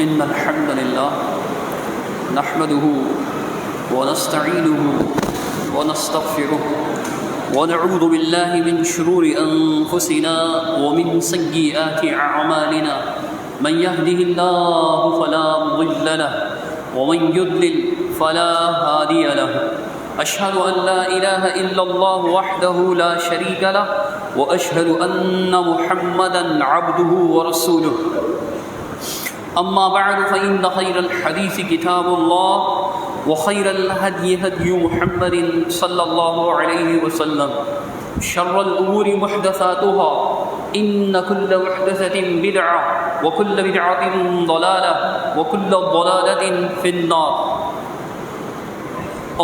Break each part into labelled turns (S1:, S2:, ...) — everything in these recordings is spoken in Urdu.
S1: إن الحمد لله نحمده ونستعينه ونستغفره ونعوذ بالله من شرور أنفسنا ومن سيئات أعمالنا من يهده الله فلا مضل له ومن يضلل فلا هادي له أشهد أن لا إله إلا الله وحده لا شريك له وأشهد أن محمدا عبده ورسوله أما بعد فإن خير الحديث كتاب الله وخير الهدي هدي محمد صلى الله عليه وسلم شر الأمور محدثاتها إن كل محدثة بدعة وكل بدعة ضلالة وكل ضلالة في النار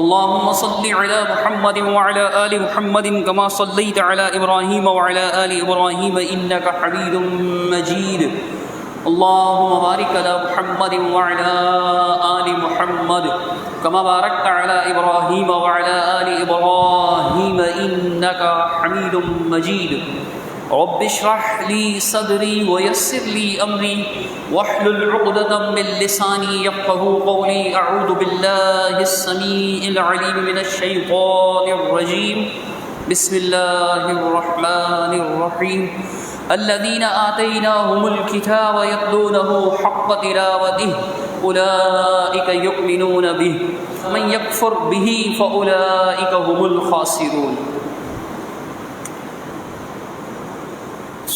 S1: اللهم صل على محمد وعلى آل محمد كما صليت على إبراهيم وعلى آل إبراهيم إنك حميد مجيد اللهم بارك على محمد وعلى آل محمد كما باركت على إبراهيم وعلى آل إبراهيم إنك حميد مجيد رب اشرح لي صدري ويسر لي أمري واحلل عقدة من لساني يفقهوا قولي أعوذ بالله السميع العليم من الشيطان الرجيم بسم الله الرحمن الرحيم الذين آتيناهم الكتاب يتلونه حق تلاوته أولئك يؤمنون به من يكفر به فأولئك هم الخاسرون۔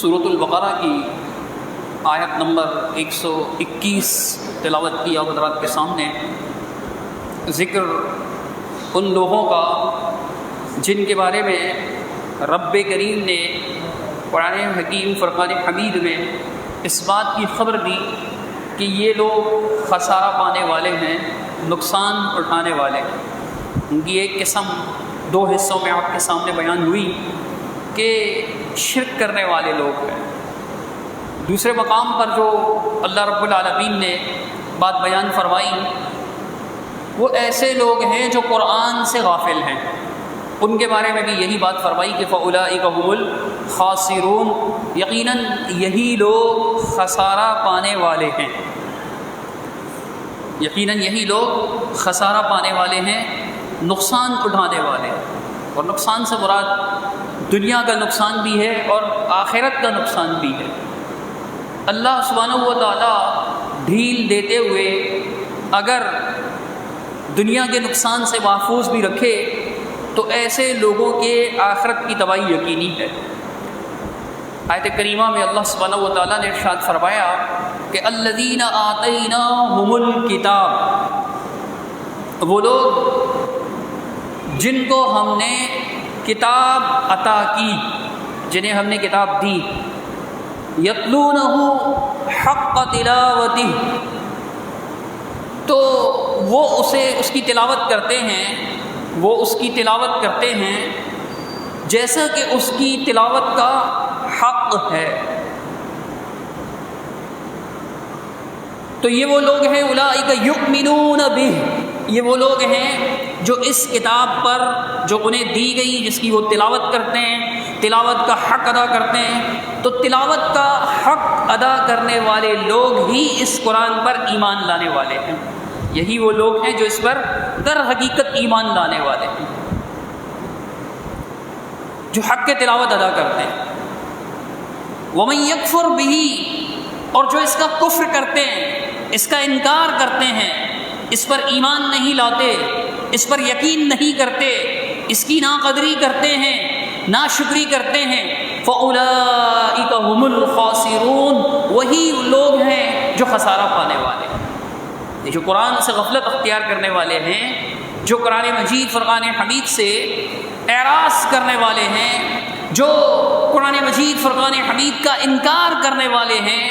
S1: سورۃ البقرہ کی آیت نمبر 121 تلاوت کی آپ حضرات کے سامنے۔ ذکر ان لوگوں کا جن کے بارے میں رب کریم نے قرآن حکیم فرقان حمید میں اس بات کی خبر دی کہ یہ لوگ خسارہ پانے والے ہیں، نقصان اٹھانے والے ہیں۔ ان کی ایک قسم دو حصوں میں آپ کے سامنے بیان ہوئی کہ شرک کرنے والے لوگ ہیں۔ دوسرے مقام پر جو اللہ رب العالمین نے بات بیان فرمائی وہ ایسے لوگ ہیں جو قرآن سے غافل ہیں، ان کے بارے میں بھی یہی بات فرمائی کہ فَأُولَئِكَ هُمُ الْخَاسِرُونَ، یقیناً یہی لوگ خسارہ پانے والے ہیں، یقیناً یہی لوگ خسارہ پانے والے ہیں، نقصان اٹھانے والے ہیں۔ اور نقصان سے مراد دنیا کا نقصان بھی ہے اور آخرت کا نقصان بھی ہے۔ اللہ سبحانہ و تعالیٰ ڈھیل دیتے ہوئے اگر دنیا کے نقصان سے محفوظ بھی رکھے تو ایسے لوگوں کے آخرت کی تباہی یقینی ہے۔ آیت کریمہ میں اللہ سبحانہ و تعالیٰ نے ارشاد فرمایا کہ الذین آتیناہم الکتاب، وہ لوگ جن کو ہم نے کتاب عطا کی، جنہیں ہم نے کتاب دی، یتلونہ حق تلاوتہ، تو وہ اس کی تلاوت کرتے ہیں، وہ اس کی تلاوت کرتے ہیں جیسا کہ اس کی تلاوت کا حق ہے۔ تو یہ وہ لوگ ہیں اولئک یؤمنون بہ، یہ وہ لوگ ہیں جو اس کتاب پر جو انہیں دی گئی جس کی وہ تلاوت کرتے ہیں، تلاوت کا حق ادا کرتے ہیں۔ تو تلاوت کا حق ادا کرنے والے لوگ ہی اس قرآن پر ایمان لانے والے ہیں، یہی وہ لوگ ہیں جو اس پر در حقیقت ایمان لانے والے ہیں، جو حق کے تلاوت ادا کرتے ہیں۔ وَمَن يَكْفُرْ بِهِ، اور جو اس کا کفر کرتے ہیں، اس کا انکار کرتے ہیں، اس پر ایمان نہیں لاتے، اس پر یقین نہیں کرتے، اس کی ناقدری کرتے ہیں، ناشکری کرتے ہیں، فَأُولَئِكَ هُمُ الْخَاسِرُونَ، وہی لوگ ہیں جو خسارہ پانے والے ہیں۔ جو قرآن سے غفلت اختیار کرنے والے ہیں، جو قرآن مجید فرقان حمید سے اعراض کرنے والے ہیں، جو قرآن مجید فرقان حمید کا انکار کرنے والے ہیں،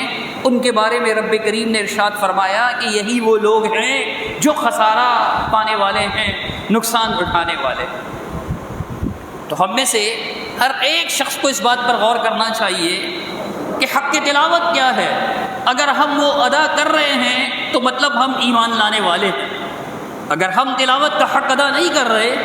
S1: ان کے بارے میں رب کریم نے ارشاد فرمایا کہ یہی وہ لوگ ہیں جو خسارہ پانے والے ہیں، نقصان اٹھانے والے ہیں۔ تو ہم میں سے ہر ایک شخص کو اس بات پر غور کرنا چاہیے کہ حق کی تلاوت کیا ہے۔ اگر ہم وہ ادا کر رہے ہیں تو مطلب ہم ایمان لانے والے ہیں، اگر ہم تلاوت کا حق ادا نہیں کر رہے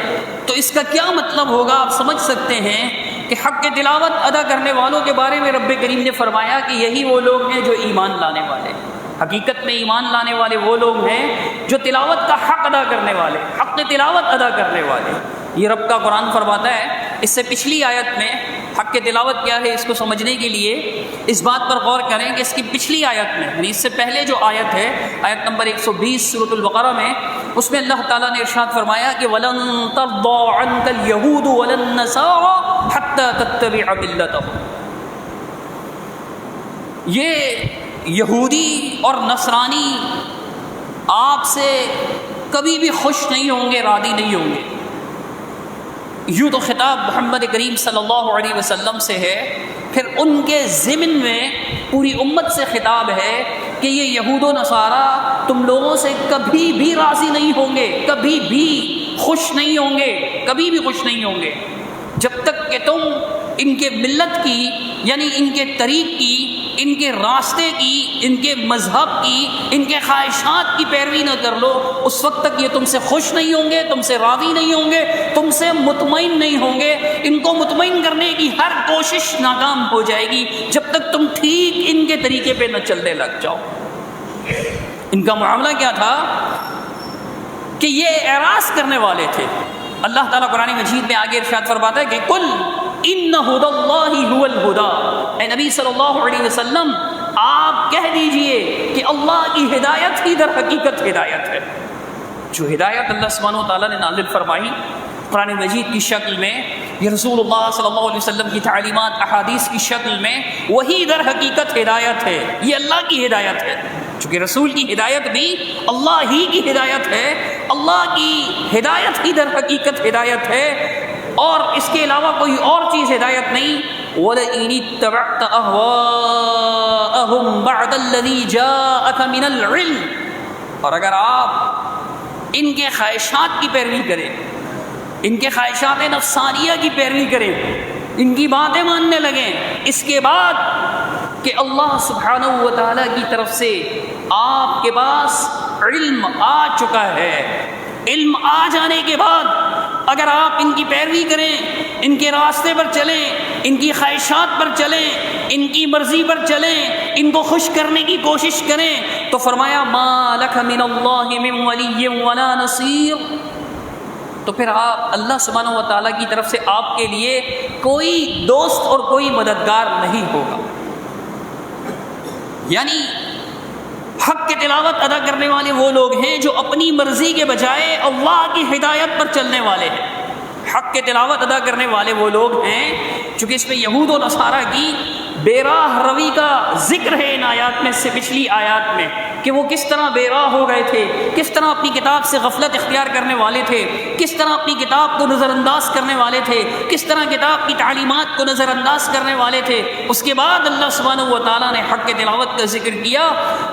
S1: تو اس کا کیا مطلب ہوگا؟ آپ سمجھ سکتے ہیں کہ حق کے تلاوت ادا کرنے والوں کے بارے میں رب کریم نے فرمایا کہ یہی وہ لوگ ہیں جو ایمان لانے والے ہیں۔ حقیقت میں ایمان لانے والے وہ لوگ ہیں جو تلاوت کا حق ادا کرنے والے، حق تلاوت ادا کرنے والے۔ یہ رب کا قرآن فرماتا ہے۔ اس سے پچھلی آیت میں حق تلاوت کیا ہے اس کو سمجھنے کے لیے اس بات پر غور کریں کہ اس کی پچھلی آیت میں، یعنی اس سے پہلے جو آیت ہے، آیت نمبر 120 سورۃ البقرہ میں، اس میں اللہ تعالیٰ نے ارشاد فرمایا کہ وَلَن تَرْضَىٰ عَنْكَ الْيَهُودُ وَلَا النَّصَارَىٰ حَتَّىٰ تَتَّبِعَ مِلَّتَهُمْ۔ یہ یہودی اور نصرانی آپ سے کبھی بھی خوش نہیں ہوں گے، راضی نہیں ہوں گے۔ یوں تو خطاب محمد کریم صلی اللہ علیہ وسلم سے ہے، پھر ان کے ضمن میں پوری امت سے خطاب ہے کہ یہ یہود و نصارہ تم لوگوں سے کبھی بھی راضی نہیں ہوں گے، کبھی بھی خوش نہیں ہوں گے، کبھی بھی خوش نہیں ہوں گے، جب تک کہ تم ان کے ملت کی، یعنی ان کے طریق کی، ان کے راستے کی، ان کے مذہب کی، ان کے خواہشات کی پیروی نہ کر لو، اس وقت تک یہ تم سے خوش نہیں ہوں گے، تم سے راضی نہیں ہوں گے، تم سے مطمئن نہیں ہوں گے۔ ان کو مطمئن کرنے کی ہر کوشش ناکام ہو جائے گی جب تک تم ٹھیک ان کے طریقے پہ نہ چلنے لگ جاؤ۔ ان کا معاملہ کیا تھا کہ یہ اعراض کرنے والے تھے۔ اللہ تعالیٰ قرآن مجید میں آگے ارشاد فرماتا ہے کہ قل ان ھدی اللہ ھو الھدی، اے نبی صلی اللہ علیہ وسلم آپ کہہ دیجئے کہ اللہ کی ہدایت ہی در حقیقت ہدایت ہے۔ جو ہدایت اللہ سبحانہ و تعالیٰ نے نازل فرمائی قرآن مجید کی شکل میں، یہ رسول اللہ صلی اللہ علیہ وسلم کی تعلیمات احادیث کی شکل میں، وہی در حقیقت ہدایت ہے، یہ اللہ کی ہدایت ہے۔ چونکہ رسول کی ہدایت بھی اللہ ہی کی ہدایت ہے، اللہ کی ہدایت ہی در حقیقت ہدایت ہے، اور اس کے علاوہ کوئی اور چیز ہدایت نہیں۔ وَلَئِنِ اتَّبَعْتَ أَهْوَاءَهُمْ بَعْدَ الَّذِي جَاءَكَ مِنَ الْعِلْمِ، اور اگر آپ ان کے خواہشات کی پیروی کریں، ان کے خواہشات نفسانیہ کی پیروی کریں، ان کی باتیں ماننے لگیں، اس کے بعد کہ اللہ سبحانہ و تعالیٰ کی طرف سے آپ کے پاس علم آ چکا ہے، علم آ جانے کے بعد اگر آپ ان کی پیروی کریں، ان کے راستے پر چلیں، ان کی خواہشات پر چلیں، ان کی مرضی پر چلیں، ان کو خوش کرنے کی کوشش کریں، تو فرمایا ما لک من اللہ من ولی ولا نصیر، تو پھر آپ اللہ سبحانہ و تعالیٰ کی طرف سے آپ کے لیے کوئی دوست اور کوئی مددگار نہیں ہوگا۔ یعنی حق کی تلاوت ادا کرنے والے وہ لوگ ہیں جو اپنی مرضی کے بجائے اللہ کی ہدایت پر چلنے والے ہیں۔ حق کی تلاوت ادا کرنے والے وہ لوگ ہیں، چونکہ اس میں یہود و نصارہ کی بے راہ روی کا ذکر ہے ان آیات میں سے پچھلی آیات میں، کہ وہ کس طرح بے راہ ہو گئے تھے، کس طرح اپنی کتاب سے غفلت اختیار کرنے والے تھے، کس طرح اپنی کتاب کو نظر انداز کرنے والے تھے، کس طرح کتاب کی تعلیمات کو نظر انداز کرنے والے تھے۔ اس کے بعد اللہ سبحانہ و تعالیٰ نے حق کی تلاوت کا ذکر کیا،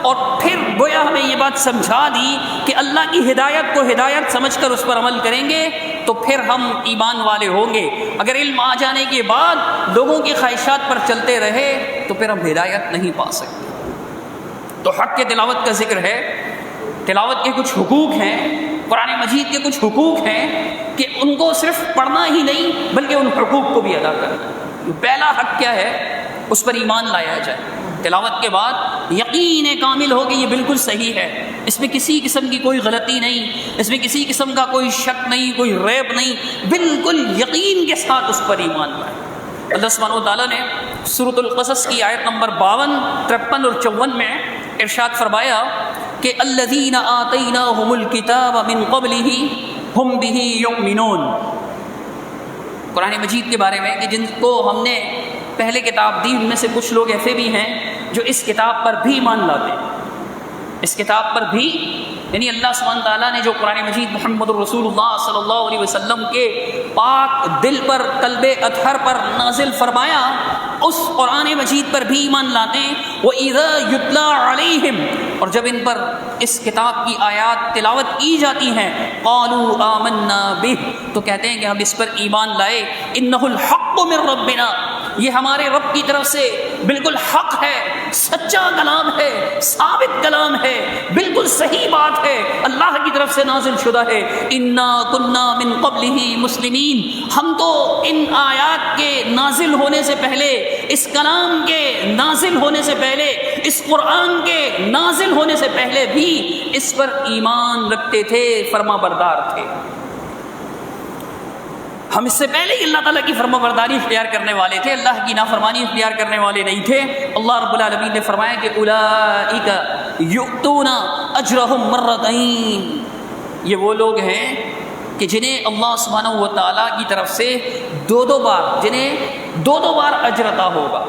S1: اور پھر گویا ہمیں یہ بات سمجھا دی کہ اللہ کی ہدایت کو ہدایت سمجھ کر اس پر عمل کریں گے تو پھر ہم ایمان والے ہوں گے۔ اگر علم آ جانے کے بعد لوگوں کی خواہشات پر چلتے رہے تو پھر ہم ہدایت نہیں پا سکتے۔ تو حق کے تلاوت کا ذکر ہے، تلاوت کے کچھ حقوق ہیں، قرآن مجید کے کچھ حقوق ہیں کہ ان کو صرف پڑھنا ہی نہیں بلکہ ان حقوق کو بھی ادا کرنا۔ پہلا حق کیا ہے؟ اس پر ایمان لایا جائے۔ تلاوت کے بعد یقین کامل ہو کہ یہ بالکل صحیح ہے، اس میں کسی قسم کی کوئی غلطی نہیں، اس میں کسی قسم کا کوئی شک نہیں، کوئی ریب نہیں، بالکل یقین کے ساتھ اس پر ایمان لائے۔ اللہ سبحانہ و تعالیٰ نے سورۃ القصص کی آیت نمبر 52، 53 اور 54 میں ارشاد فرمایا کہ الذین آتیناہم الکتاب من قبلہ ہم بہ یؤمنون، قرآن مجید کے بارے میں کہ جن کو ہم نے پہلے کتاب دی ان میں سے کچھ لوگ ایسے بھی ہیں جو اس کتاب پر بھی ایمان لاتے ہیں۔ اس کتاب پر بھی یعنی اللہ سبحانہ تعالیٰ نے جو قرآن مجید محمد الرسول اللہ صلی اللہ علیہ وسلم کے پاک دل پر، قلب اطہر پر نازل فرمایا، اس قرآن مجید پر بھی ایمان لاتے ہیں۔ وَإِذَا يُتْلَى عَلَيْهِمْ، اور جب ان پر اس کتاب کی آیات تلاوت کی جاتی ہیں، قَالُوا آمَنَّا بِهِ، تو کہتے ہیں کہ ہم اس پر ایمان لائے، إِنَّهُ الْحَقُّ مِنْ رَبِّنَا، یہ ہمارے رب کی طرف سے بالکل حق ہے، سچا کلام ہے، ثابت کلام ہے، بالکل صحیح بات ہے، اللہ کی طرف سے نازل شدہ ہے۔ انا کنا من قبلہ مسلمین، ہم تو ان آیات کے نازل ہونے سے پہلے، اس کلام کے نازل ہونے سے پہلے، اس قرآن کے نازل ہونے سے پہلے بھی اس پر ایمان رکھتے تھے، فرما بردار تھے۔ ہم اس سے پہلے ہی اللہ تعالیٰ کی فرما برداری اختیار کرنے والے تھے، اللہ کی نافرمانی اختیار کرنے والے نہیں تھے۔ اللہ رب العالمین نے فرمایا کہ اولئک یؤتون اجرہم مرتین، یہ وہ لوگ ہیں کہ جنہیں اللہ سبحانہ و تعالیٰ کی طرف سے دو بار اجر عطا ہوگا،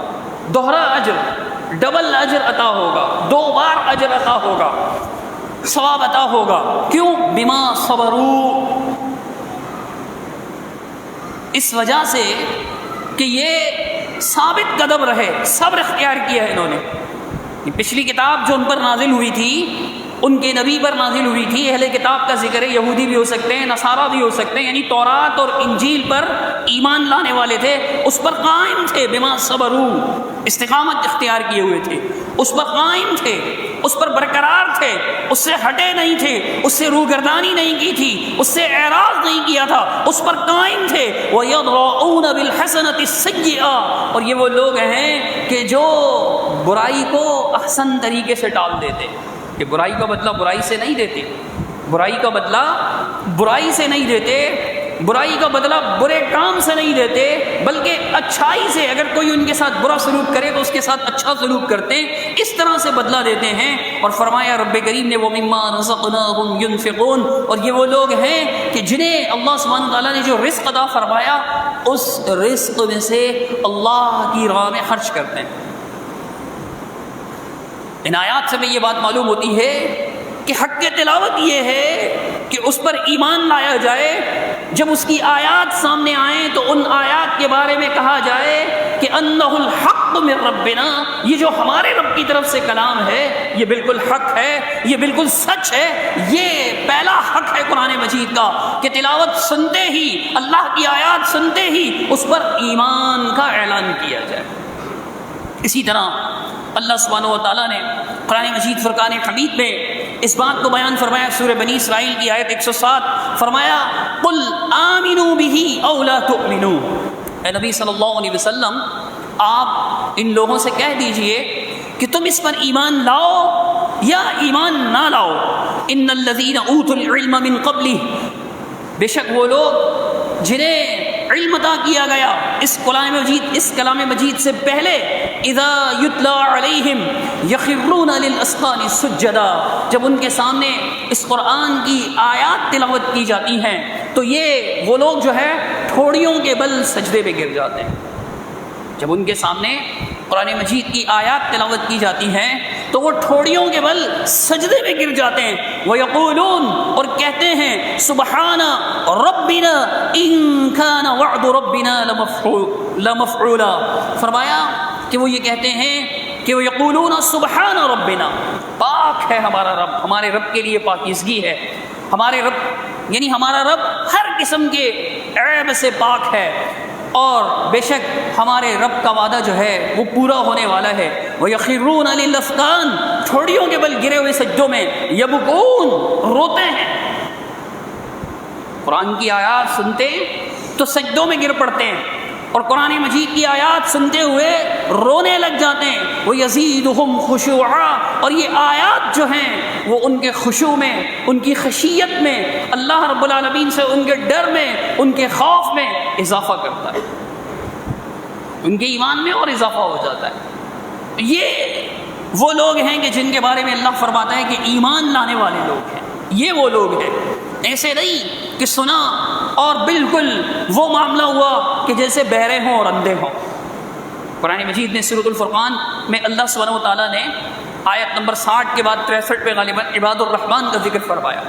S1: دوہرا اجر، ڈبل اجر عطا ہوگا، 2 بار اجر عطا ہوگا، ثواب عطا ہوگا۔ کیوں؟ بما صبروا، اس وجہ سے کہ یہ ثابت قدم رہے، صبر اختیار کیا ہے انہوں نے۔ یہ پچھلی کتاب جو ان پر نازل ہوئی تھی، ان کے نبی پر نازل ہوئی تھی، اہل کتاب کا ذکر ہے، یہودی بھی ہو سکتے ہیں، نصارہ بھی ہو سکتے ہیں، یعنی تورات اور انجیل پر ایمان لانے والے تھے، اس پر قائم تھے، بما صبروا، استقامت اختیار کیے ہوئے تھے، اس پر قائم تھے، اس پر برقرار تھے، اس سے ہٹے نہیں تھے، اس سے روگردانی نہیں کی تھی، اس سے اعراض نہیں کیا تھا، اس پر قائم تھے۔ وَيَدْرَؤُونَ بِالْحَسَنَةِ السَّيِّئَةِ، اور یہ وہ لوگ ہیں کہ جو برائی کو احسن طریقے سے ٹال دیتے، کہ برائی کا بدلہ برائی سے نہیں دیتے، برائی کا بدلہ برائی سے نہیں دیتے، برائی کا بدلہ برے کام سے نہیں دیتے، بلکہ اچھائی سے، اگر کوئی ان کے ساتھ برا سلوک کرے تو اس کے ساتھ اچھا سلوک کرتے ہیں، اس طرح سے بدلہ دیتے ہیں۔ اور فرمایا رب کریم نے وَمِمَّا رَزَقْنَاهُمْ يُنْفِقُونَ، اور یہ وہ لوگ ہیں کہ جنہیں اللہ سبحانہ تعالیٰ نے جو رزق عطا فرمایا، اس رزق میں سے اللہ کی راہ میں خرچ کرتے ہیں۔ ان آیات سے میں یہ بات معلوم ہوتی ہے کہ حق کی تلاوت یہ ہے کہ اس پر ایمان لایا جائے، جب اس کی آیات سامنے آئیں تو ان آیات کے بارے میں کہا جائے کہ انہ الحق من ربنا، یہ جو ہمارے رب کی طرف سے کلام ہے یہ بالکل حق ہے، یہ بالکل سچ ہے۔ یہ پہلا حق ہے قرآن مجید کا کہ تلاوت سنتے ہی، اللہ کی آیات سنتے ہی اس پر ایمان کا اعلان کیا جائے۔ اسی طرح اللہ سبحانہ و تعالیٰ نے قرآن مجید فرقان حمید میں اس بات کو بیان فرمایا، سورہ بنی اسرائیل کی آیت 107، فرمایا قل آمنوا به او لا تؤمنوا، اے نبی صلی اللہ علیہ وسلم آپ ان لوگوں سے کہہ دیجئے کہ تم اس پر ایمان لاؤ یا ایمان نہ لاؤ۔ ان الذین اوتوا العلم من قبلہ، بے شک وہ لوگ جنہیں علم عطا کیا گیا اس کلام مجید سے پہلے، اذا یتلی علیہم یخرون للاذقان سجدا، جب ان کے سامنے اس قرآن کی آیات تلاوت کی جاتی ہیں تو یہ وہ لوگ جو ہے ٹھوڑیوں کے بل سجدے پہ گر جاتے ہیں۔ جب ان کے سامنے قرآن مجید کی آیات تلاوت کی جاتی ہیں تو وہ ٹھوڑیوں کے بل سجدے میں گر جاتے ہیں۔ وَيَقُولُونَ، اور کہتے ہیں سبحان ربنا ان کان وعد ربنا لمفعولا، فرمایا کہ وہ یہ کہتے ہیں کہ وہ یقولون سبحان ربنا، پاک ہے ہمارا رب، ہمارے رب کے لیے پاکیزگی ہے، ہمارے رب یعنی ہمارا رب ہر قسم کے عیب سے پاک ہے، اور بے شک ہمارے رب کا وعدہ جو ہے وہ پورا ہونے والا ہے۔ وَيَخِرُّونَ لِلْأَذْقَانِ، ٹھوڑیوں کے بل گرے ہوئے سجدوں میں، یبکون، روتے ہیں۔ قرآن کی آیات سنتے تو سجدوں میں گر پڑتے ہیں، اور قرآن مجید کی آیات سنتے ہوئے رونے لگ جاتے ہیں۔ وَيَزِيدُهُمْ خُشُوعًا، اور یہ آیات جو ہیں وہ ان کے خشوع میں، ان کی خشیت میں، اللہ رب العالمین سے ان کے ڈر میں، ان کے خوف میں اضافہ کرتا ہے، ان کے ایمان میں اور اضافہ ہو جاتا ہے۔ یہ وہ لوگ ہیں کہ جن کے بارے میں اللہ فرماتا ہے کہ ایمان لانے والے لوگ ہیں، یہ وہ لوگ ہیں، ایسے نہیں کہ سنا اور بالکل وہ معاملہ ہوا کہ جیسے بہرے ہوں اور اندھے ہوں۔ قرآن مجید نے سورۃ الفرقان میں اللہ سبحانہ و تعالیٰ نے آیت نمبر 60 کے بعد 63 پہ غالباً عباد الرحمن کا ذکر فرمایا،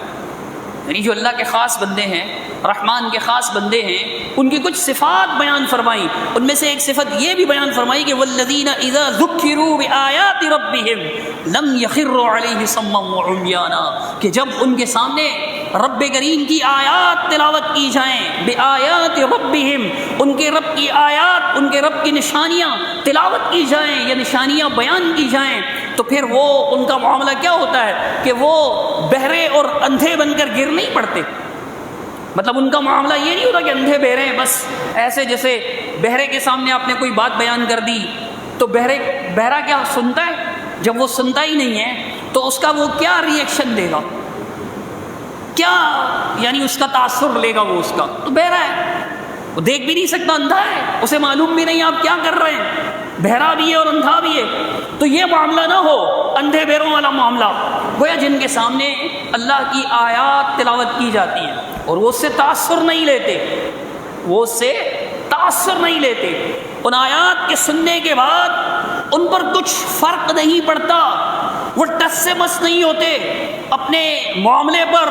S1: یعنی جو اللہ کے خاص بندے ہیں، رحمان کے خاص بندے ہیں، ان کی کچھ صفات بیان فرمائی۔ ان میں سے ایک صفت یہ بھی بیان فرمائی کہ والذین اذا ذکروا بآیات ربہم لم یخروا علیہ صما وعمیانا، کہ جب ان کے سامنے رب کریم کی آیات تلاوت کی جائیں، بآیات ربہم، ان کے رب کی آیات، ان کے رب کی نشانیاں تلاوت کی جائیں یا نشانیاں بیان کی جائیں، تو پھر وہ ان کا معاملہ کیا ہوتا ہے کہ وہ بہرے اور اندھے بن کر گر نہیں پڑتے. مطلب ان کا معاملہ یہ نہیں ہوتا کہ اندھے بہرے ہیں بس ایسے، جیسے بہرے کے سامنے آپ نے کوئی بات بیان کر دی تو بہرا کیا سنتا ہے؟ جب وہ سنتا ہی نہیں ہے تو اس کا وہ کیا ری ایکشن دے گا، کیا یعنی اس کا تاثر لے گا؟ وہ اس کا تو بہرا ہے، وہ دیکھ بھی نہیں سکتا، اندھا ہے، اسے معلوم بھی نہیں آپ کیا کر رہے ہیں، بہرا بھی ہے اور اندھا بھی ہے. تو یہ معاملہ نہ ہو اندھے بہروں والا معاملہ، گویا جن کے سامنے اللہ کی آیات تلاوت کی جاتی ہیں اور وہ اس سے تاثر نہیں لیتے، وہ اس سے تاثر نہیں لیتے، ان آیات کے سننے کے بعد ان پر کچھ فرق نہیں پڑتا، وہ ٹس سے مس نہیں ہوتے، اپنے معاملے پر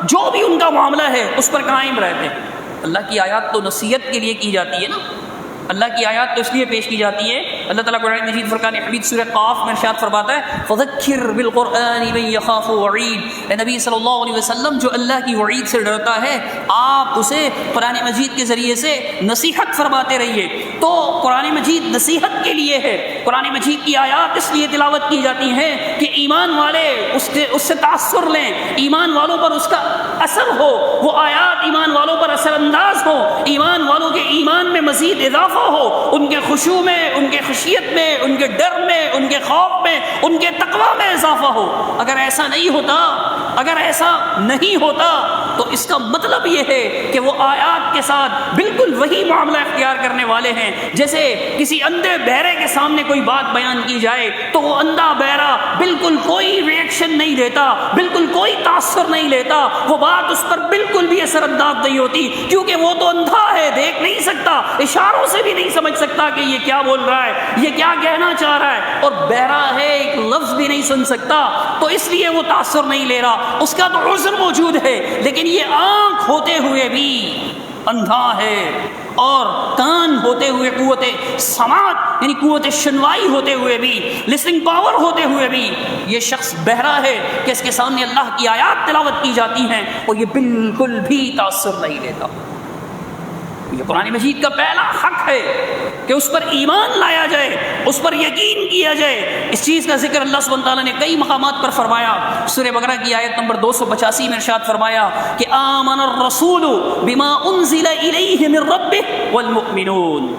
S1: جو بھی ان کا معاملہ ہے اس پر قائم رہتے ہیں. اللہ کی آیات تو نصیحت کے لیے کی جاتی ہے نا، اللہ کی آیات تو اس لیے پیش کی جاتی ہے. اللہ تعالیٰ قرآن مجید فرقان حمید سورہ قاف میں ارشاد فرماتا ہے فذکر بالقرآن من یخاف وعید. اے نبی صلی اللہ علیہ وسلم جو اللہ کی وعید سے ڈرتا ہے آپ اسے قرآن مجید کے ذریعے سے نصیحت فرماتے رہیے. تو قرآن مجید نصیحت کے لیے ہے، قرآن مجید کی آیات اس لیے تلاوت کی جاتی ہیں کہ ایمان والے اس سے تاثر لیں، ایمان والوں پر اس کا اثر ہو، وہ آیات ایمان والوں پر اثر انداز ہو، ایمان والوں کے ایمان میں مزید اضافہ ہو، ان کے خشوع میں، ان کے خشیت میں، ان کے ڈر میں، ان کے خوف میں، ان کے تقوی میں اضافہ ہو. اگر ایسا نہیں ہوتا تو اس کا مطلب یہ ہے کہ وہ آیات کے ساتھ بالکل وہی معاملہ اختیار کرنے والے ہیں جیسے کسی اندھے بہرے کے سامنے کوئی بات بیان کی جائے تو وہ اندھا بہرا بالکل کوئی ریئیکشن نہیں دیتا، بالکل کوئی تاثر نہیں لیتا، وہ بات اس پر بالکل بھی اثر انداز نہیں ہوتی کیونکہ وہ تو اندھا ہے، دیکھ نہیں سکتا، اشاروں سے بھی نہیں سمجھ سکتا کہ یہ کیا بول رہا ہے، یہ کیا کہنا چاہ رہا ہے، اور بہرا ہے ایک لفظ بھی نہیں سن سکتا، تو اس لیے وہ تاثر نہیں لے رہا. اس کا تو عذر موجود ہے، لیکن یہ آنکھ ہوتے ہوئے بھی اندھا ہے اور کان ہوتے ہوئے قوت سماعت یعنی قوت شنوائی ہوتے ہوئے بھی، لسننگ پاور ہوتے ہوئے بھی یہ شخص بہرا ہے کہ اس کے سامنے اللہ کی آیات تلاوت کی جاتی ہیں اور یہ بالکل بھی تاثر نہیں لیتا. یہ قرآن مجید کا پہلا حق ہے کہ اس پر ایمان لایا جائے، اس پر یقین کیا جائے. اس چیز کا ذکر اللہ سبحانہ تعالیٰ نے کئی مقامات پر فرمایا. سورہ بقرہ کی آیت نمبر 285 میں ارشاد فرمایا کہ آمن الرسول بما انزل الیہ من ربہ والمؤمنون.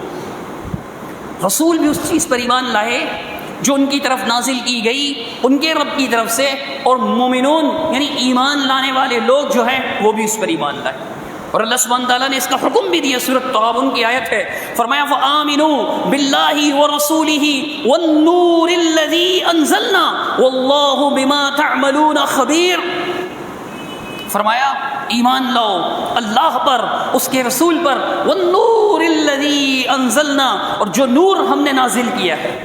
S1: رسول بھی اس چیز پر ایمان لائے جو ان کی طرف نازل کی گئی ان کے رب کی طرف سے، اور مومنون یعنی ایمان لانے والے لوگ جو ہیں وہ بھی اس پر ایمان لائے. اور اللہ سبحانہ تعالیٰ نے اس کا حکم بھی دیا. سورۃ تغابن کی آیت ہے، فرمایا فآمنوا باللہ ورسولہ والنور الذی انزلنا واللہ بما تعملون خبیر. فرمایا ایمان لاؤ اللہ پر، اس کے رسول پر، والنور الذی انزلنا، اور جو نور ہم نے نازل کیا ہے،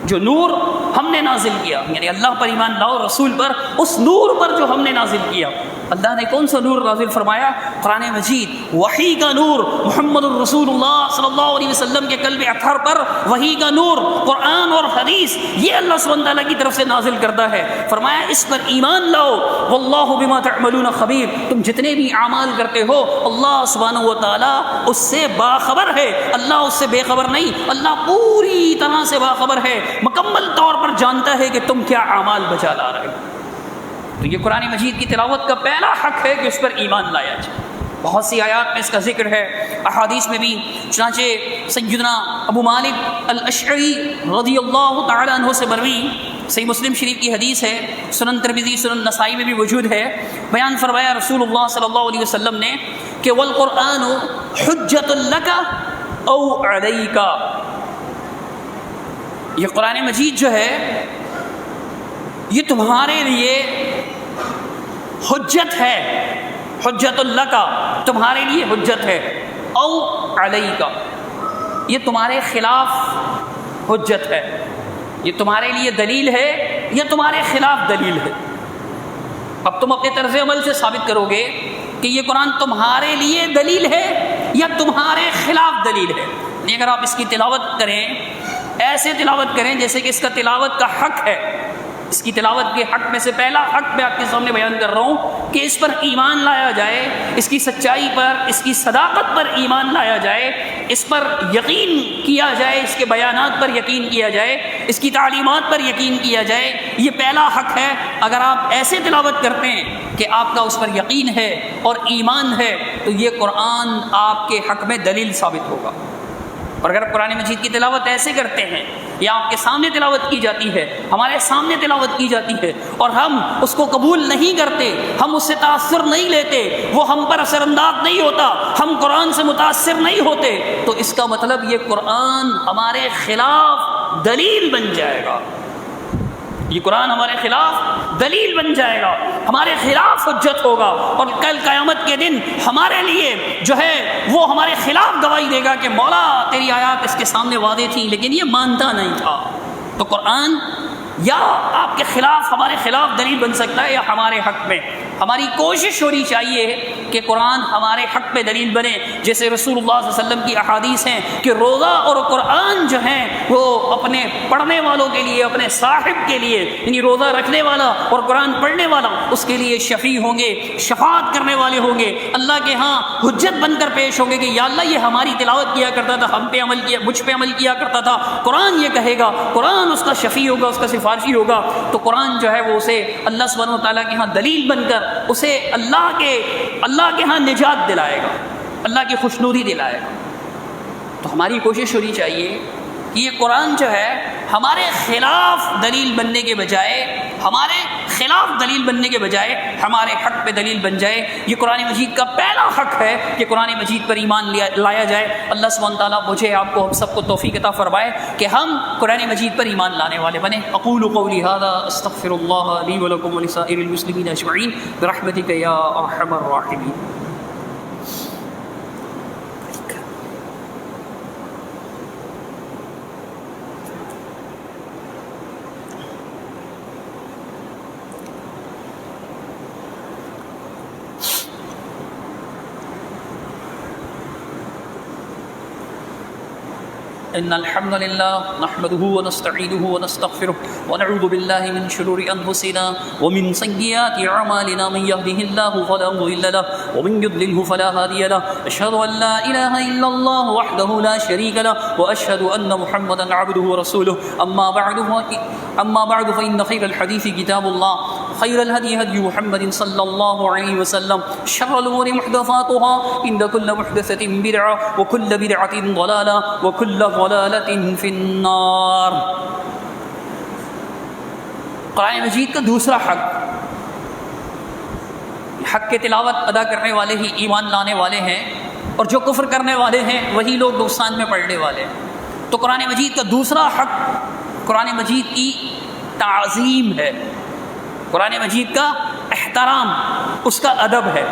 S1: جو نور ہم نے نازل کیا، یعنی اللہ پر ایمان لاؤ، رسول پر، اس نور پر جو ہم نے نازل کیا. اللہ نے کون سا نور نازل فرمایا؟ قرآن مجید، وحی کا نور، محمد الرسول اللہ صلی اللہ علیہ وسلم کے قلب اطہر پر وحی کا نور، قرآن اور حدیث، یہ اللہ سبحانہ تعالیٰ کی طرف سے نازل کرتا ہے. فرمایا اس پر ایمان لاؤ، واللہ بما تعملون خبیر، تم جتنے بھی اعمال کرتے ہو اللہ سبحانہ و تعالیٰ اس سے باخبر ہے. اللہ اس سے بے خبر نہیں، اللہ پوری طرح سے باخبر ہے، مکمل طور پر جانتا ہے کہ تم کیا اعمال بچا لا رہے ہو. تو یہ قرآن مجید کی تلاوت کا پہلا حق ہے کہ اس پر ایمان لایا جائے. بہت سی آیات میں اس کا ذکر ہے، احادیث میں بھی. چنانچہ سیدنا ابو مالک الاشعری رضی اللہ تعالیٰ عنہ سے مروی صحیح مسلم شریف کی حدیث ہے، سنن ترمذی، سنن نسائی میں بھی موجود ہے. بیان فرمایا رسول اللہ صلی اللہ علیہ وسلم نے کہ والقرآن حجۃ لک او علیک. یہ قرآن مجید جو ہے یہ تمہارے لیے حجت ہے، حجت اللہ کا، تمہارے لیے حجت ہے، او علیکا، یہ تمہارے خلاف حجت ہے، یہ تمہارے لیے دلیل ہے یا تمہارے خلاف دلیل ہے. اب تم اپنے طرز عمل سے ثابت کرو گے کہ یہ قرآن تمہارے لیے دلیل ہے یا تمہارے خلاف دلیل ہے. اگر آپ اس کی تلاوت کریں، ایسے تلاوت کریں جیسے کہ اس کا تلاوت کا حق ہے، اس کی تلاوت کے حق میں سے پہلا حق میں آپ کے سامنے بیان کر رہا ہوں کہ اس پر ایمان لایا جائے، اس کی سچائی پر، اس کی صداقت پر ایمان لایا جائے، اس پر یقین کیا جائے، اس کے بیانات پر یقین کیا جائے، اس کی تعلیمات پر یقین کیا جائے. یہ پہلا حق ہے. اگر آپ ایسے تلاوت کرتے ہیں کہ آپ کا اس پر یقین ہے اور ایمان ہے تو یہ قرآن آپ کے حق میں دلیل ثابت ہوگا. اور اگر قرآن مجید کی تلاوت ایسے کرتے ہیں یا آپ کے سامنے تلاوت کی جاتی ہے، ہمارے سامنے تلاوت کی جاتی ہے اور ہم اس کو قبول نہیں کرتے، ہم اس سے تاثر نہیں لیتے، وہ ہم پر اثر انداز نہیں ہوتا، ہم قرآن سے متاثر نہیں ہوتے، تو اس کا مطلب یہ قرآن ہمارے خلاف دلیل بن جائے گا. یہ قرآن ہمارے خلاف دلیل بن جائے گا، ہمارے خلاف حجت ہوگا، اور کل قیامت کے دن ہمارے لیے جو ہے وہ ہمارے خلاف گواہی دے گا کہ مولا تیری آیات اس کے سامنے واضح تھیں لیکن یہ مانتا نہیں تھا. تو قرآن یا آپ کے خلاف، ہمارے خلاف دلیل بن سکتا ہے یا ہمارے حق میں. ہماری کوشش ہونی چاہیے کہ قرآن ہمارے حق میں دلیل بنے. جیسے رسول اللہ صلی اللہ علیہ وسلم کی احادیث ہیں کہ روزہ اور قرآن جو ہیں وہ اپنے پڑھنے والوں کے لیے، اپنے صاحب کے لیے، یعنی روزہ رکھنے والا اور قرآن پڑھنے والا اس کے لیے شفیع ہوں گے، شفاعت کرنے والے ہوں گے، اللہ کے ہاں حجت بن کر پیش ہوں گے کہ یا اللہ یہ ہماری تلاوت کیا کرتا تھا، ہم پہ عمل کیا، مجھ پہ عمل کیا کرتا تھا. قرآن یہ کہے گا، قرآن اس کا شفیع ہوگا، اس کا سفارشی ہوگا. تو قرآن جو ہے وہ اسے اللہ سبحانہ و تعالیٰ کے ہاں دلیل بن کر اسے اللہ کے ہاں نجات دلائے گا، اللہ کی خوشنودی دلائے گا. تو ہماری کوشش ہونی چاہیے کہ یہ قرآن جو ہے ہمارے خلاف دلیل بننے کے بجائے، ہمارے حق پہ دلیل بن جائے. یہ قرآن مجید کا پہلا حق ہے کہ قرآن مجید پر ایمان لایا جائے. اللہ سبحانہ تعالیٰ مجھے، آپ کو، ہم سب کو توفیق عطا فرمائے کہ ہم قرآن مجید پر ایمان لانے والے بنے. اقول قولی ھذا استغفر اللہ لی ولکم ولسائر المسلمین اجمعین برحمتک یا ارحم الراحمین. إن الحمد لله نحمده ونستعينه ونستغفره ونعوذ بالله من شرور أنفسنا ومن سيئات أعمالنا. من يهده الله فلا مضل له ومن يضلله فلا هادي له. أشهد أن لا إله إلا الله وحده لا شريك له وأشهد أن محمدا عبده ورسوله. أما بعد فإن خير الحديث كتاب الله، خير الهدي هدي محمد صلى الله عليه وسلم، شر الأمور محدثاتها، إن كل محدثة بدعة وكل بدعة ضلالة وكل ضلالة في النار. قرآن مجید کا دوسرا حق کے تلاوت ادا کرنے والے ہی ایمان لانے والے ہیں، اور جو کفر کرنے والے ہیں وہی لوگ نقصان میں پڑنے والے ہیں. تو قرآن مجید کا دوسرا حق قرآن مجید کی تعظیم ہے، قرآن مجید کا احترام، اس کا ادب ہے.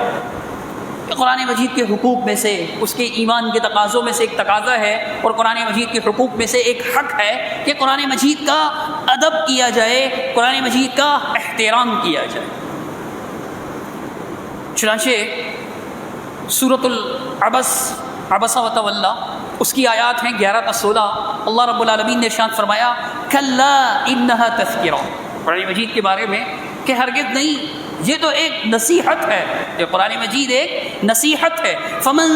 S1: قرآن مجید کے حقوق میں سے، اس کے ایمان کے تقاضوں میں سے ایک تقاضا ہے، اور قرآن مجید کے حقوق میں سے ایک حق ہے کہ قرآن مجید کا ادب کیا جائے، قرآن مجید کا احترام کیا جائے. چنانچہ سورۃ العبس، عبس و تولی، اس کی آیات ہیں 11 تا 16. اللہ رب العالمین نے ارشاد فرمایا کلا انہا تذکرہ، قرآن مجید کے بارے میں کہ ہرگز نہیں، یہ تو ایک نصیحت ہے. یہ قرآن مجید ایک نصیحت ہے. فمن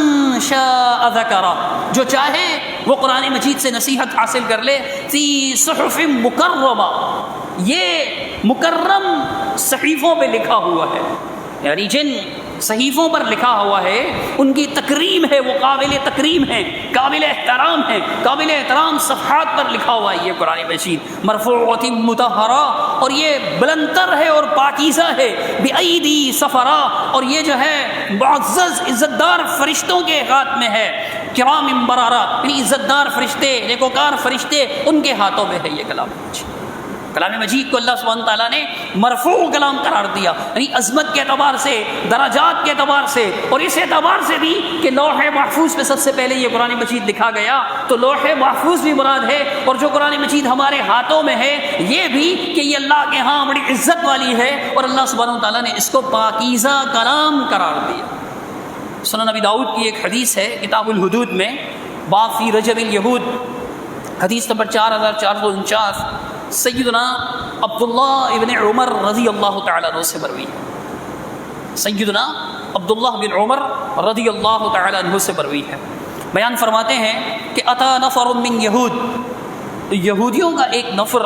S1: شاء ذکرہ، جو چاہے وہ قرآن مجید سے نصیحت حاصل کر لے. فی صحف مکرمہ، یہ مکرم صحیفوں پہ لکھا ہوا ہے، یعنی جن صحیفوں پر لکھا ہوا ہے ان کی تکریم ہے، وہ قابل تکریم ہیں، قابل احترام ہیں، قابل احترام صفحات پر لکھا ہوا ہے یہ قرآن مجید. مرفوعۃ مطہرہ، اور یہ بلندر ہے اور پاکیزہ ہے. بأیدی سفرا، اور یہ جو ہے معزز عزت دار فرشتوں کے ہاتھ میں ہے. کرام بررہ، یعنی عزت دار فرشتے، نیکوکار فرشتے، ان کے ہاتھوں میں ہے یہ کلام مجید. کلام مجید کو اللہ سبحانہ تعالیٰ نے مرفوع کلام قرار دیا، یعنی عظمت کے اعتبار سے، درجات کے اعتبار سے، اور اس اعتبار سے بھی کہ لوح محفوظ پہ سب سے پہلے یہ قرآن مجید لکھا گیا، تو لوح محفوظ بھی مراد ہے. اور جو قرآن مجید ہمارے ہاتھوں میں ہے یہ بھی کہ یہ اللہ کے ہاں بڑی عزت والی ہے، اور اللہ سبحانہ تعالیٰ نے اس کو پاکیزہ کلام قرار دیا. سنن نبی داؤد کی ایک حدیث ہے کتاب الحدود میں، باب فی رجب الیہود، حدیث نمبر 4449. سیدنا عبداللہ ابن عمر رضی اللہ تعالیٰ عنہ سے مروی ہے، سیدنا عبداللہ بن عمر رضی اللہ تعالیٰ عنہ سے مروی ہے۔ بیان فرماتے ہیں کہ اتا نفر من یہود، یہودیوں کا ایک نفر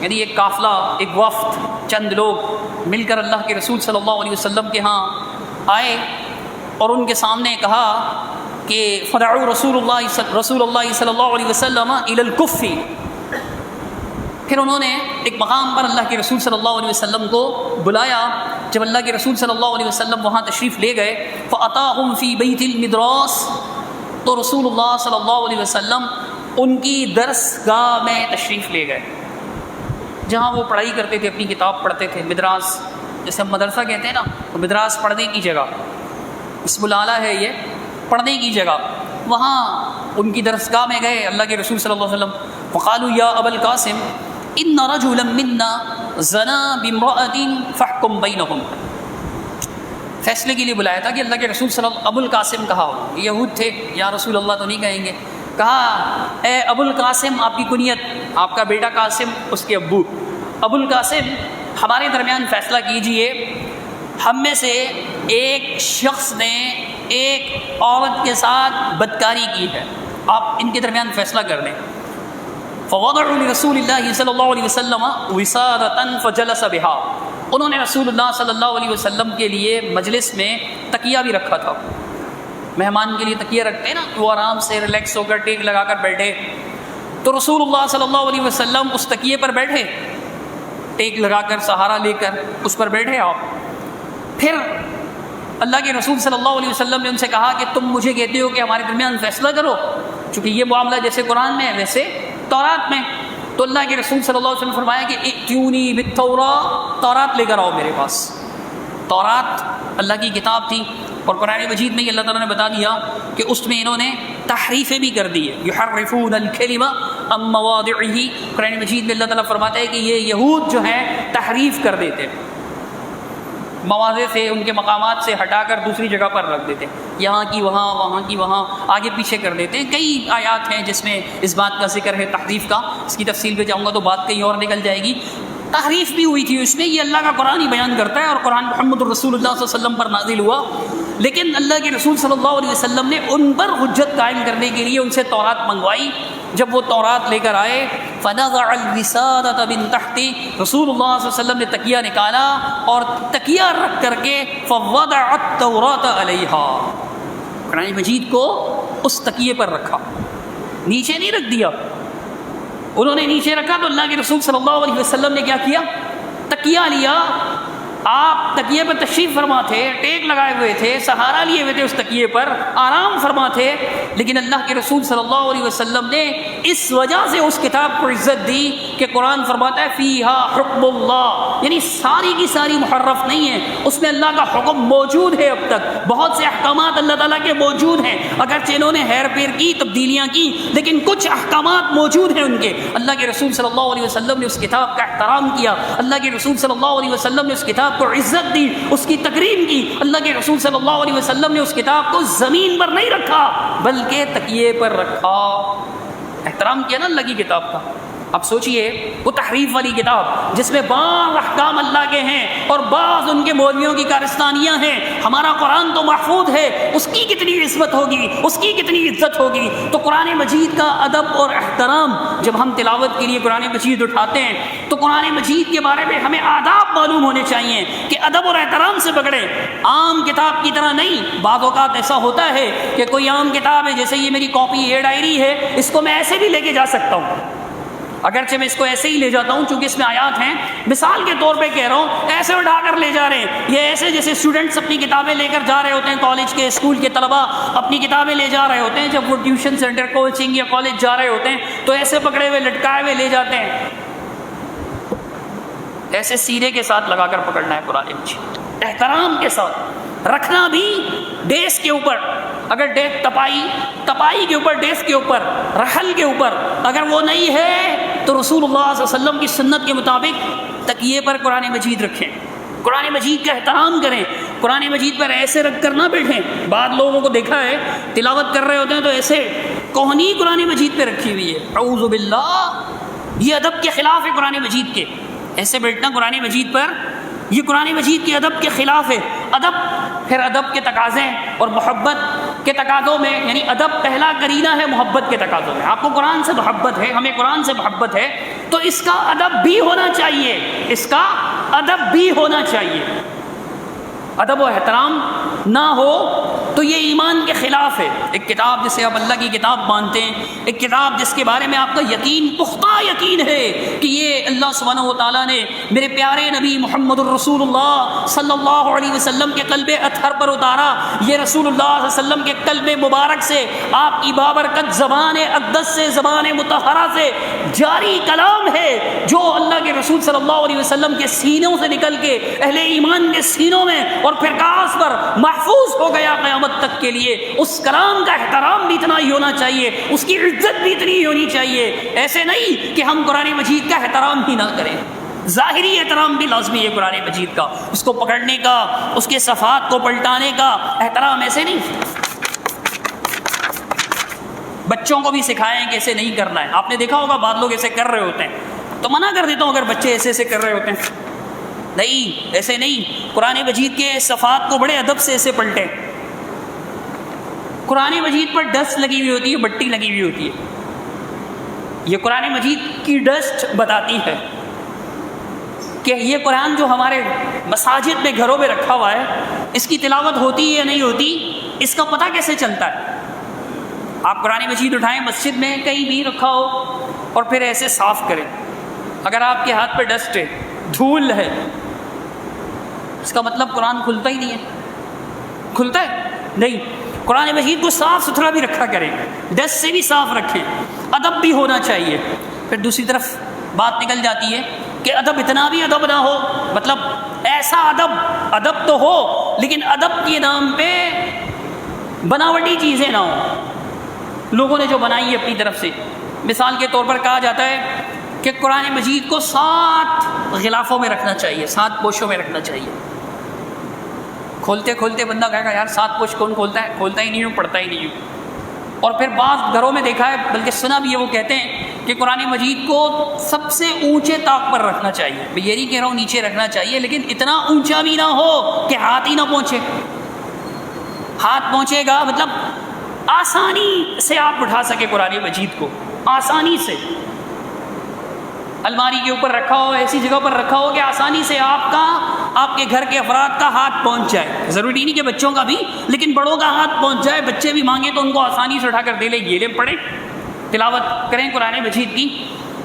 S1: یعنی ایک قافلہ، ایک وفد، چند لوگ مل کر اللہ کے رسول صلی اللہ علیہ وسلم کے ہاں آئے اور ان کے سامنے کہا کہ فدعوا رسول اللہ صلی اللہ علیہ وسلم الی الکف، پھر انہوں نے ایک مقام پر اللہ کے رسول صلی اللہ علیہ وسلم کو بلایا۔ جب اللہ کے رسول صلی اللہ علیہ وسلم وہاں تشریف لے گئے فأتاہم فی بیت المدراس، تو رسول اللہ صلی اللہ علیہ وسلم ان کی درس گاہ میں تشریف لے گئے، جہاں وہ پڑھائی کرتے تھے، اپنی کتاب پڑھتے تھے۔ مدراس جیسے ہم مدرسہ کہتے ہیں نا، تو مدراس پڑھنے کی جگہ، اسم العالی ہے یہ، پڑھنے کی جگہ۔ وہاں ان کی درسگاہ میں گئے اللہ کے رسول صلی اللہ علیہ وسلم، فقالوا یا ابا القاسم ان رجلا منا زنا بامرأة فاحكم بینہم، فیصلے کے لیے بلایا تھا کہ اللہ کے رسول صلی اللہ ابو القاسم کہا ہو، یہود تھے، یا رسول اللہ تو نہیں کہیں گے، کہا اے ابو القاسم، آپ کی کنیت، آپ کا بیٹا قاسم، اس کے ابو ابو القاسم، ہمارے درمیان فیصلہ کیجئے، ہم میں سے ایک شخص نے ایک عورت کے ساتھ بدکاری کی ہے، آپ ان کے درمیان فیصلہ کر دیں۔ فوضعوا لرسول اللہ صلی اللہ علیہ وسلم وسادۃ فجلس بها، انہوں نے رسول اللہ صلی اللہ علیہ وسلم کے لیے مجلس میں تکیہ بھی رکھا تھا، مہمان کے لیے تکیہ رکھتے ہیں نا، وہ آرام سے ریلیکس ہو کر ٹیک لگا کر بیٹھے، تو رسول اللہ صلی اللہ علیہ وسلم اس تکیے پر بیٹھے، ٹیک لگا کر، سہارا لے کر اس پر بیٹھے آپ۔ پھر اللہ کے رسول صلی اللہ علیہ وسلم نے ان سے کہا کہ تم مجھے کہتے ہو کہ ہمارے درمیان فیصلہ کرو، چونکہ یہ معاملہ جیسے قرآن میں ہے ویسے تورات میں، تو اللہ کے رسول صلی اللہ علیہ وسلم نے فرمایا کہ ائتونی بالتوراۃ، تورات لے کر آؤ میرے پاس۔ تورات اللہ کی کتاب تھی، اور قرآن مجید میں یہ اللہ تعالیٰ نے بتا دیا کہ اس میں انہوں نے تحریفیں بھی کر دی ہے، یحرفون الکلم عن مواضعہ، قرآن مجید میں اللہ تعالیٰ فرماتا ہے کہ یہ یہود جو ہیں تحریف کر دیتے، مواضع سے، ان کے مقامات سے ہٹا کر دوسری جگہ پر رکھ دیتے، یہاں کی وہاں، وہاں کی وہاں، آگے پیچھے کر دیتے ہیں۔ کئی آیات ہیں جس میں اس بات کا ذکر ہے تحریف کا، اس کی تفصیل پہ جاؤں گا تو بات کہیں اور نکل جائے گی۔ تحریف بھی ہوئی تھی اس میں، یہ اللہ کا قرآن ہی بیان کرتا ہے، اور قرآن محمد الرسول اللہ صلی اللہ علیہ وسلم پر نازل ہوا، لیکن اللہ کے رسول صلی اللہ علیہ وسلم نے ان پر حجت قائم کرنے کے لیے ان سے تورات منگوائی۔ جب وہ تورات لے کر آئے فنزع الوسادۃ من تحت، رسول اللہ صلی اللہ علیہ وسلم نے تکیہ نکالا اور تکیہ رکھ کر کے فوضع التوراۃ علیہا، قرآن مجید کو اس تکیے پر رکھا، نیچے نہیں رکھ دیا۔ انہوں نے نیچے رکھا تو اللہ کے رسول صلی اللہ علیہ وسلم نے کیا کیا؟ تکیہ لیا، آپ تکیے پر تشریف فرما تھے، ٹیک لگائے ہوئے تھے، سہارا لیے ہوئے تھے اس تکیے پر، آرام فرما تھے، لیکن اللہ کے رسول صلی اللہ علیہ وسلم نے اس وجہ سے اس کتاب کو عزت دی کہ قرآن فرماتا ہے فیہا حکم اللہ، یعنی ساری کی ساری محرف نہیں ہے، اس میں اللہ کا حکم موجود ہے، اب تک بہت سے احکامات اللہ تعالیٰ کے موجود ہیں، اگرچہ انہوں نے ہیر پھیر کی، تبدیلیاں کی، لیکن کچھ احکامات موجود ہیں ان کے۔ اللہ کے رسول صلی اللہ علیہ وسلم نے اس کتاب کا احترام کیا، اللہ کے رسول صلی اللہ علیہ وسلم نے اس کتاب کو عزت دی، اس کی تکریم کی۔ اللہ کے رسول صلی اللہ علیہ وسلم نے اس کتاب کو زمین پر نہیں رکھا بلکہ تکیے پر رکھا، احترام کیا نا اللہ کی کتاب کا۔ اب سوچئے وہ تحریف والی کتاب جس میں بعض احکام اللہ کے ہیں اور بعض ان کے مولویوں کی کارستانیاں ہیں، ہمارا قرآن تو محفوظ ہے، اس کی کتنی عصمت ہوگی، اس کی کتنی عزت ہوگی۔ تو قرآن مجید کا ادب اور احترام، جب ہم تلاوت کے لیے قرآن مجید اٹھاتے ہیں تو قرآن مجید کے بارے میں ہمیں آداب معلوم ہونے چاہیے کہ ادب اور احترام سے پکڑیں، عام کتاب کی طرح نہیں۔ بعض اوقات ایسا ہوتا ہے کہ کوئی عام کتاب ہے، جیسے یہ میری کاپی ہے، ڈائری ہے، اس کو میں ایسے بھی لے کے جا سکتا ہوں، اگرچہ میں اس کو ایسے ہی لے جاتا ہوں چونکہ اس میں آیات ہیں، مثال کے طور پہ کہہ رہا ہوں، ایسے اٹھا کر لے جا رہے ہیں، یہ ایسے جیسے اسٹوڈنٹس اپنی کتابیں لے کر جا رہے ہوتے ہیں، کالج کے، اسکول کے طلباء اپنی کتابیں لے جا رہے ہوتے ہیں، جب وہ ٹیوشن سینٹر، کوچنگ یا کالج جا رہے ہوتے ہیں تو ایسے پکڑے ہوئے لٹکائے ہوئے لے جاتے ہیں، ایسے سینے کے ساتھ لگا کر پکڑنا ہے قرآن مجید، احترام کے ساتھ رکھنا بھی ڈیسک کے اوپر، اگر ڈیسک تپائی کے اوپر، ڈیسک کے اوپر، رحل کے اوپر اگر وہ نہیں ہے تو رسول اللہ صلی اللہ علیہ وسلم کی سنت کے مطابق تکیے پر قرآن مجید رکھیں، قرآن مجید کا احترام کریں، قرآن مجید پر ایسے رکھ کر نہ بیٹھیں۔ بعض لوگوں کو دیکھا ہے تلاوت کر رہے ہوتے ہیں تو ایسے کوہنی قرآن مجید پہ رکھی ہوئی ہے، اعوذ باللہ، یہ ادب کے خلاف ہے قرآن مجید کے، ایسے بیٹھنا قرآن مجید پر، یہ قرآن مجید کے ادب کے خلاف ہے۔ ادب، پھر ادب کے تقاضے اور محبت کے تقاضوں میں، یعنی ادب پہلا کرینہ ہے محبت کے تقاضوں میں۔ آپ کو قرآن سے محبت ہے، ہمیں قرآن سے محبت ہے، تو اس کا ادب بھی ہونا چاہیے، اس کا ادب بھی ہونا چاہیے۔ ادب و احترام نہ ہو تو یہ ایمان کے خلاف ہے۔ ایک کتاب جسے آپ اللہ کی کتاب مانتے ہیں، ایک کتاب جس کے بارے میں آپ کا یقین، پختہ یقین ہے کہ یہ اللہ سبحانہ و تعالیٰ نے میرے پیارے نبی محمد الرسول اللہ صلی اللہ علیہ وسلم کے قلب اطہر پر اتارا، یہ رسول اللہ صلی اللہ علیہ وسلم کے قلب مبارک سے، آپ کی بابرکت زبان اقدس سے، زبان مطہرہ سے جاری کلام ہے، جو اللہ کے رسول صلی اللہ علیہ وسلم کے سینوں سے نکل کے اہل ایمان کے سینوں میں اور پھر کاغذ پر محفوظ ہو گیا قیامت تک کے لیے۔ اس کلام کا احترام بھی اتنا ہی ہونا چاہیے، اس کی عزت بھی اتنی ہی ہونی چاہیے۔ ایسے نہیں کہ ہم قرآن مجید کا احترام ہی نہ کریں، ظاہری احترام بھی لازمی ہے قرآن مجید کا، اس کو پکڑنے کا، اس کے صفحات کو پلٹانے کا احترام ایسے نہیں۔ بچوں کو بھی سکھائیں کہ ایسے نہیں کرنا ہے۔ آپ نے دیکھا ہوگا بعض لوگ ایسے کر رہے ہوتے ہیں تو منع کر دیتا ہوں اگر بچے ایسے ایسے کر رہے ہوتے ہیں، نہیں ایسے نہیں۔ قرآن مجید کے صفحات کو بڑے ادب سے ایسے پلٹیں۔ قرآن مجید پر ڈسٹ لگی ہوئی ہوتی ہے، مٹی لگی ہوئی ہوتی ہے، یہ قرآن مجید کی ڈسٹ بتاتی ہے کہ یہ قرآن جو ہمارے مساجد میں، گھروں میں رکھا ہوا ہے، اس کی تلاوت ہوتی ہے یا نہیں ہوتی، اس کا پتہ کیسے چلتا ہے؟ آپ قرآن مجید اٹھائیں، مسجد میں کہیں بھی رکھا ہو اور پھر ایسے صاف کریں۔ اگر آپ کے ہاتھ پہ ڈسٹ ہے، دھول ہے، اس کا مطلب قرآن کھلتا ہی نہیں ہے۔ کھلتا ہے؟ نہیں۔ قرآن مجید کو صاف ستھرا بھی رکھا کریں، ڈسٹ سے بھی صاف رکھیں، ادب بھی ہونا چاہیے۔ پھر دوسری طرف بات نکل جاتی ہے کہ ادب اتنا بھی ادب نہ ہو، مطلب ایسا ادب تو ہو لیکن ادب کے نام پہ بناوٹی چیزیں نہ ہوں، لوگوں نے جو بنائی ہے اپنی طرف سے۔ مثال کے طور پر کہا جاتا ہے کہ قرآن مجید کو 7 غلافوں میں رکھنا چاہیے، 7 پوشوں میں رکھنا چاہیے۔ کھولتے کھولتے بندہ کہے گا یار 7 پوش کون کھولتا ہے؟ کھولتا ہی نہیں ہوں، پڑھتا ہی نہیں ہوں۔ اور پھر بعض گھروں میں دیکھا ہے، بلکہ سنا بھی ہے، وہ کہتے ہیں کہ قرآن مجید کو سب سے اونچے طاق پر رکھنا چاہیے۔ میں یہ نہیں کہہ رہا ہوں نیچے رکھنا چاہیے، لیکن اتنا اونچا بھی نہ ہو کہ ہاتھ ہی نہ پہنچے۔ ہاتھ پہنچے گا مطلب آسانی سے آپ اٹھا سکے قرآن مجید کو، آسانی سے۔ الماری کے اوپر رکھا ہو، ایسی جگہ پر رکھا ہو کہ آسانی سے آپ کے گھر کے افراد کا ہاتھ پہنچ جائے۔ ضروری نہیں کہ بچوں کا بھی، لیکن بڑوں کا ہاتھ پہنچ جائے، بچے بھی مانگے تو ان کو آسانی سے اٹھا کر دے لے، یہ لے پڑھیں، تلاوت کریں قرآن مجید کی،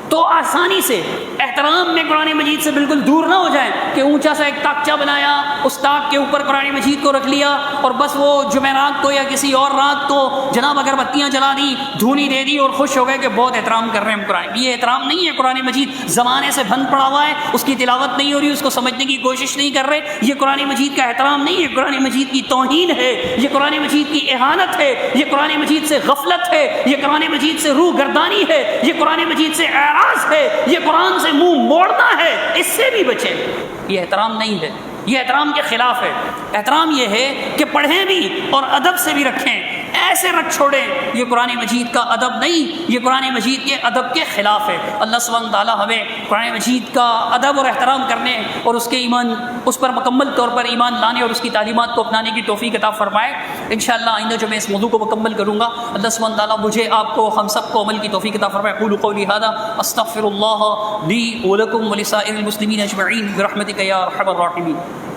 S1: تو آسانی سے احترام میں قرآن مجید سے بالکل دور نہ ہو جائیں کہ اونچا سا ایک طاقچہ بنایا، اس طاق کے اوپر قرآن مجید کو رکھ لیا اور بس وہ جمعرات کو یا کسی اور رات کو جناب اگربتیاں جلا دی، دھونی دے دی اور خوش ہو گئے کہ بہت احترام کر رہے ہیں ہم قرآن۔ یہ احترام نہیں ہے۔ قرآن مجید زمانے سے بند پڑا ہوا ہے، اس کی تلاوت نہیں ہو رہی، اس کو سمجھنے کی کوشش نہیں کر رہے، یہ قرآن مجید کا احترام نہیں ہے، قرآن مجید کی توہین ہے، یہ قرآن مجید کی اہانت ہے، یہ قرآن مجید سے غفلت ہے، یہ قرآن مجید سے روح گردانی ہے، یہ قرآن مجید سے اعراض ہے، یہ قرآن سے منہ موڑنا ہے، اس سے بھی بچیں۔ یہ احترام نہیں ہے، یہ احترام کے خلاف ہے۔ احترام یہ ہے کہ پڑھیں بھی اور ادب سے بھی رکھیں، ایسے رکھ چھوڑیں، یہ قرآن مجید کا ادب نہیں، یہ قرآن مجید کے ادب کے خلاف ہے۔ اللہ سبحانہ تعالیٰ ہمیں قرآن مجید کا ادب اور احترام کرنے اور اس کے ایمان، اس پر مکمل طور پر ایمان لانے اور اس کی تعلیمات کو اپنانے کی توفیق عطا فرمائے۔ انشاءاللہ آئندہ جو میں اس موضوع کو مکمل کروں گا، اللہ سبحانہ تعالیٰ مجھے، آپ کو، ہم سب کو عمل کی توفیق عطا فرمائے۔ اقول قولی ھذا استغفر اللہ لی ولکم ولسائر المسلمین اجمعین برحمتک یا ارحم الراحمین۔